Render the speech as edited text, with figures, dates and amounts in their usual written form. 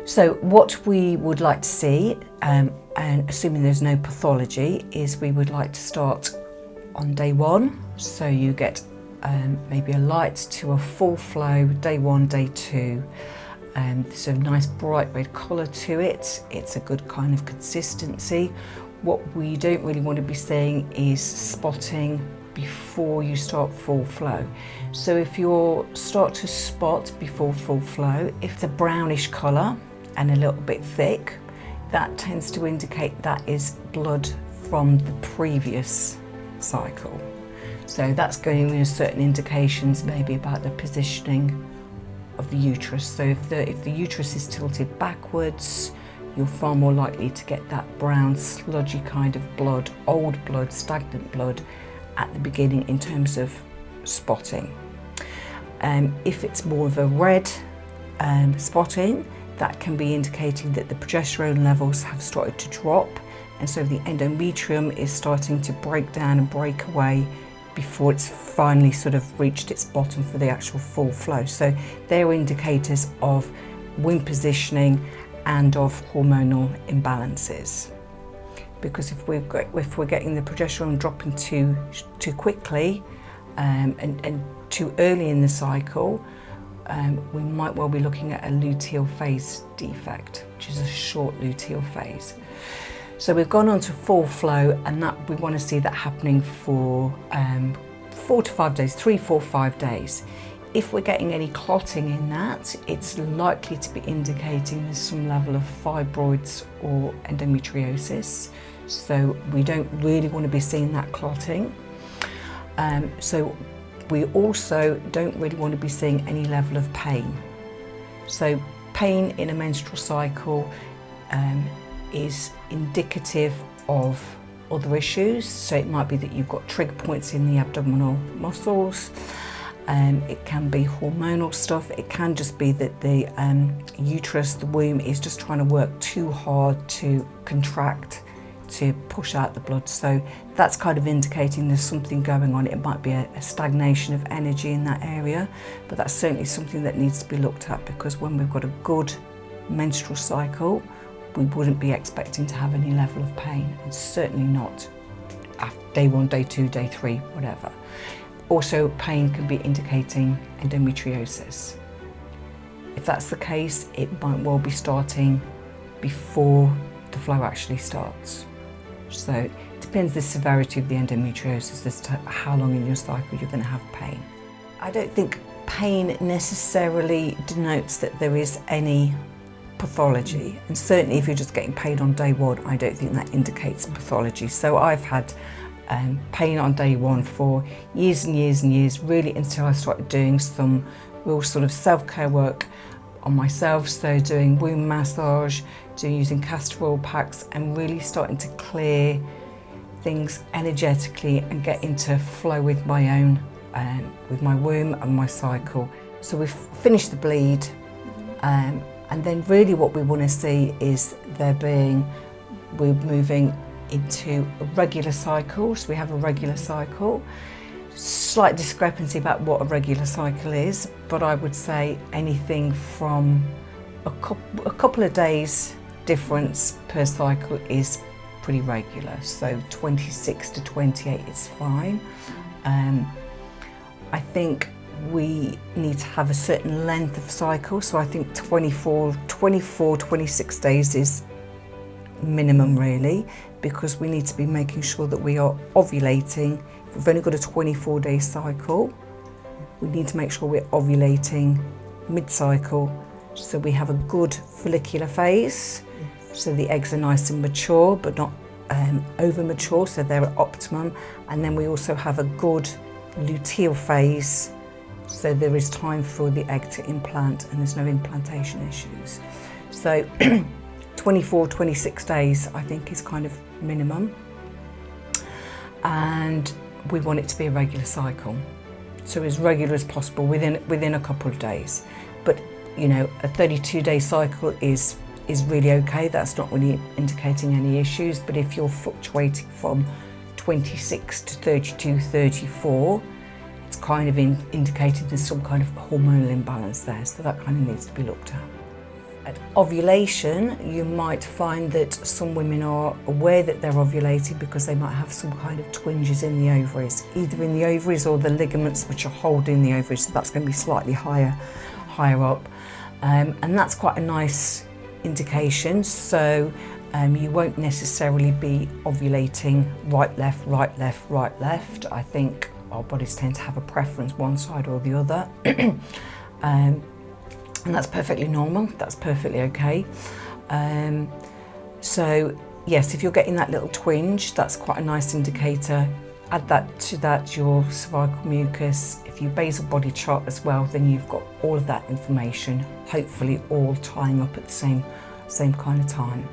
So what we would like to see, and assuming there's no pathology, is we would like to start on day 1. So you get maybe a light to a full flow, day 1, day 2. There's a nice bright red colour to it. It's a good kind of consistency. What we don't really want to be seeing is spotting before you start full flow. So if you start to spot before full flow, if it's a brownish colour and a little bit thick, that tends to indicate that is blood from the previous cycle. So that's going to give certain indications maybe about the positioning of the uterus. So if the uterus is tilted backwards, you're far more likely to get that brown sludgy kind of blood, old blood, stagnant blood at the beginning in terms of spotting. If it's more of a red spotting, that can be indicating that the progesterone levels have started to drop, and so the endometrium is starting to break down and break away before it's finally sort of reached its bottom for the actual full flow. So they're indicators of womb positioning and of hormonal imbalances. Because if we're getting the progesterone dropping too quickly and too early in the cycle, we might well be looking at a luteal phase defect, which is a short luteal phase. So we've gone on to full flow, and that we want to see that happening for 4 to 5 days, 3, 4, 5 days. If we're getting any clotting in that, it's likely to be indicating there's some level of fibroids or endometriosis. So we don't really want to be seeing that clotting. So we also don't really want to be seeing any level of pain. So pain in a menstrual cycle is indicative of other issues. So it might be that you've got trigger points in the abdominal muscles. It can be hormonal stuff. It can just be that the uterus, the womb, is just trying to work too hard to contract, to push out the blood. So that's kind of indicating there's something going on. It might be a stagnation of energy in that area, but that's certainly something that needs to be looked at, because when we've got a good menstrual cycle, we wouldn't be expecting to have any level of pain, and certainly not after day 1, day 2, day 3, whatever. Also, pain can be indicating endometriosis. If that's the case, it might well be starting before the flow actually starts. So it depends the severity of the endometriosis as to how long in your cycle you're going to have pain. I don't think pain necessarily denotes that there is any pathology, and certainly if you're just getting pain on day 1, I don't think that indicates pathology. So I've had pain on day 1 for years and years and years, really until I started doing some real sort of self-care work on myself, so doing womb massage, using castor oil packs, and really starting to clear things energetically and get into flow with my own, with my womb and my cycle. So we've finished the bleed, and then really what we want to see is we're moving into a regular cycle. So we have a regular cycle. Slight discrepancy about what a regular cycle is, but I would say anything from a couple of days difference per cycle is pretty regular. So 26 to 28 is fine. I think we need to have a certain length of cycle. So I think 24, 26 days is minimum really, because we need to be making sure that we are ovulating. If we've only got a 24-day cycle, we need to make sure we're ovulating mid-cycle, so we have a good follicular phase, so the eggs are nice and mature but not over mature, so they're at optimum, and then we also have a good luteal phase, so there is time for the egg to implant and there's no implantation issues. So 24, 26 days I think is kind of minimum, and we want it to be a regular cycle, so as regular as possible within a couple of days. But you know, a 32-day cycle is really okay. That's not really indicating any issues. But if you're fluctuating from 26 to 32, 34, it's kind of indicating there's some kind of hormonal imbalance there, so that kind of needs to be looked at. At ovulation, you might find that some women are aware that they're ovulating because they might have some kind of twinges in the ovaries, either in the ovaries or the ligaments which are holding the ovaries, so that's going to be slightly higher up. And that's quite a nice indication, so you won't necessarily be ovulating right, left, right, left, right, left. I think our bodies tend to have a preference one side or the other. And that's perfectly normal, that's perfectly okay. So yes, if you're getting that little twinge, that's quite a nice indicator. Add that to that, your cervical mucus. If you basal body chart as well, then you've got all of that information, hopefully all tying up at the same kind of time.